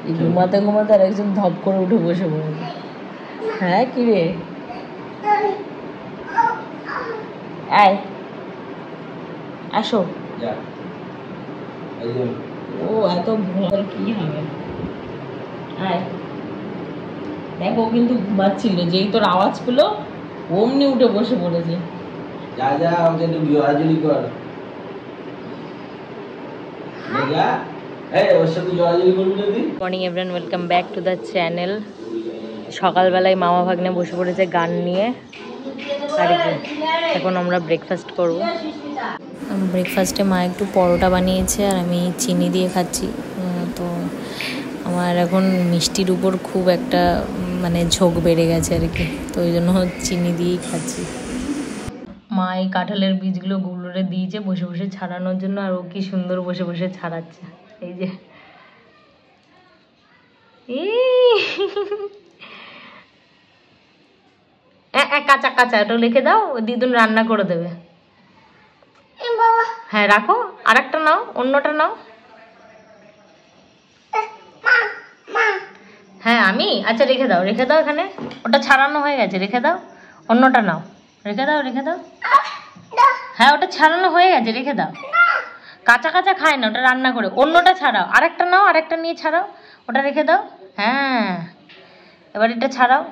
এই ঘুমাতে ঘুমাতে আর একজন ধপ করে উঠে বসে পড়েছে। হ্যাঁ কি রে, আয় আসো। ও এত ভয় কি হবে, আয়। দেখো কিন্তু ঘুমাচ্ছিল, যেই তোর আওয়াজ পেলো অমনি উঠে বসে পড়েছে। যা যা ওকে একটু জড়াজড়ি কর, যা এই ওর সাথে জড়াজড়ি করবি যদি। Morning everyone, welcome back to the channel. সকালবেলায় মামা ভাগ্নে বসে পড়েছে গান নিয়ে, আর কি এখন আমরা ব্রেকফাস্ট করব। ব্রেকফাস্টে মা একটু পরোটা বানিয়েছে আর আমি চিনি দিয়ে খাচ্ছি। তো আমার এখন মিষ্টির উপর খুব একটা মানে ঝোঁক বেড়ে গেছে আর কি, তো ওই জন্য চিনি দিয়েই খাচ্ছি। মা এই কাঁঠালের বীজগুলো গুলোরে দিয়েছে বসে বসে ছাড়ানোর জন্য, আর ও কি সুন্দর বসে বসে ছাড়াচ্ছে। এই যে কাঁচা কাঁচা, ওটা লিখে দাও, দিদুন রান্না করে দেবে। হ্যাঁ রাখো, আর একটা নাও, অন্যটা নাও। হ্যাঁ আমি, আচ্ছা রেখে দাও রেখে দাও, এখানে ওটা ছাড়ানো হয়ে গেছে, রেখে দাও। অন্যটা নাও, রেখে দাও রেখে দাও। হ্যাঁ ওটা ছাড়ানো হয়ে গেছে, রেখে দাও। কাঁচা কাঁচা খায় না, ওটা রান্না করে। অন্যটা ছাড়াও, আরেকটা নাও, আরেকটা নিয়ে ছাড়াও, ওটা রেখে দাও। হ্যাঁ এবার এটা ছাড়াও।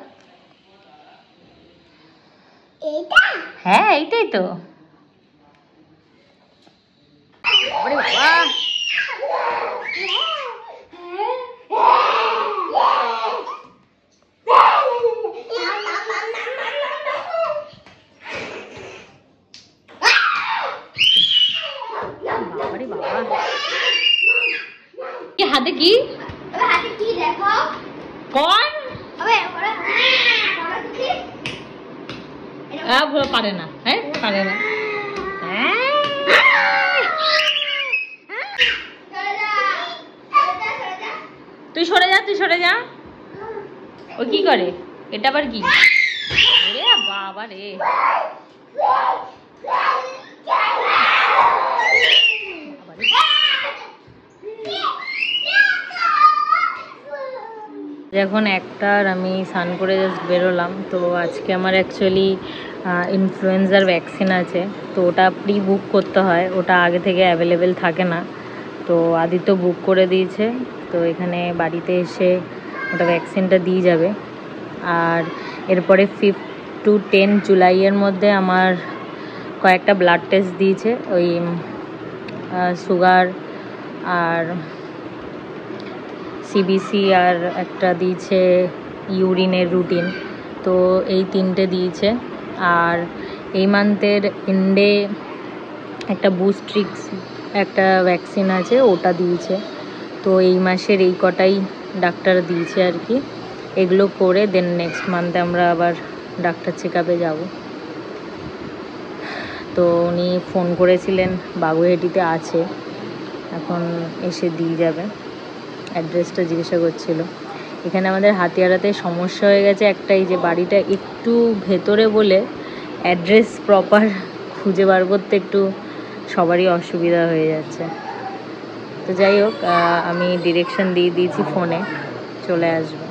হ্যাঁ এইটাই তো। হাতে কি দেখো কোন পারে না, হ্যাঁ পারে না। তুই সরে যা, তুই সরে যা। ও কি করে এটা আবার কি? ওরে বাবা রে, এখন একটা আর আমি স্নান করে জাস্ট বেরোলাম। তো আজকে আমার অ্যাকচুয়ালি ইনফ্লুয়েঞ্জার ভ্যাকসিন আছে, তো ওটা প্রি বুক করতে হয়, ওটা আগে থেকে অ্যাভেলেবেল থাকে না। তো আদিত্য বুক করে দিয়েছে, তো এখানে বাড়িতে এসে ওটা ভ্যাকসিনটা দিয়ে যাবে। আর এরপরে 5 to 10 জুলাইয়ের মধ্যে আমার কয়েকটা ব্লাড টেস্ট দিয়েছে, ওই সুগার আর সিবিসি, আর একটা দিয়েছে ইউরিনের রুটিন। তো এই 3টে দিয়েছে। আর এই মান্থের এন্ডে একটা বুস্ট্রিক্স একটা ভ্যাকসিন আছে, ওটা দিয়েছে। তো এই মাসের এই কটাই ডাক্তার দিয়েছে আর কি। এগুলো করে দেন নেক্সট মান্থে আমরা আবার ডাক্তার চেক আপে যাবো। তো উনি ফোন করেছিলেন, বাগুইআটিতে আছে, এখন এসে দিয়ে যাবে। অ্যাড্রেসটা জিজ্ঞাসা করছিল। এখানে আমাদের হাতিয়ারাতে সমস্যা হয়ে গেছে একটাই, যে বাড়িটা একটু ভেতরে বলে অ্যাড্রেস প্রপার খুঁজে বার করতে একটু সবারই অসুবিধা হয়ে যাচ্ছে। তো যাই হোক, আমি ডিরেকশন দিয়ে দিয়েছি ফোনে, চলে আসবে।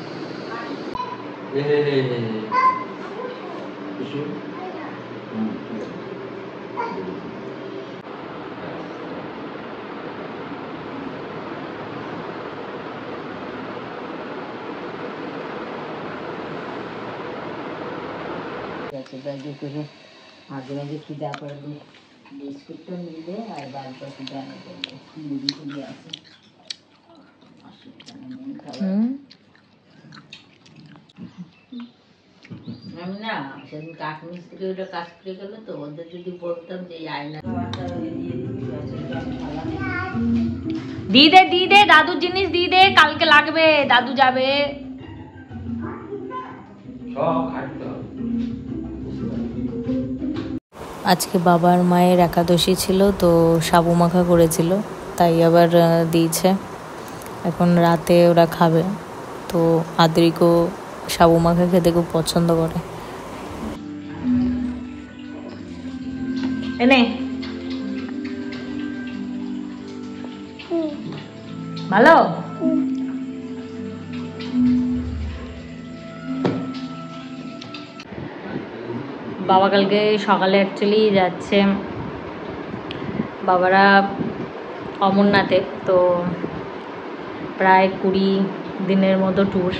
ব্যাগে করে আগে আগে খিদা করবে, বিস্কুটটা নিবে আর বাদ বাকি দানা করবে, মুড়ি দিয়ে আছে। আমি না সেদিন কাঠ মিস্ত্রি ওটা কাজ করে গেল, তো ওদের যদি বলতাম যে আয়না দিয়ে দে দাদুর জিনিস দিয়ে দে, কালকে লাগবে, দাদু যাবে। আজকে বাবার মায়ের একাদশী ছিল, তো সাবু মাখা করেছিল, তাই আবার দিয়েছে। এখন রাতে ওরা খাবে, তো আদ্রিকও সাবু মাখা খেতে খুব পছন্দ করে। এনে ভালো বাবা কালকে সকালে অ্যাকচুয়ালি যাচ্ছে বাবারা অমরনাথে, তো প্রায় 20 দিনের মতো ট্যুর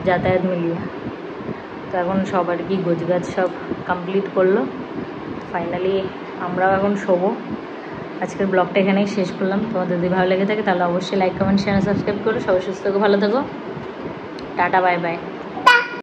যাতায়াত মিলিয়ে। তো এখন সব আর কি গোছগাছ সব কমপ্লিট করলো, ফাইনালি আমরাও এখন শোবো। আজকের ব্লগটা এখানেই শেষ করলাম। তোমাদের যদি ভালো লেগে থাকে তাহলে অবশ্যই লাইক, কমেন্ট, শেয়ার, সাবস্ক্রাইব করো। সবাই সুস্থ থাকো, ভালো থাকো, টাটা, বাই বাই।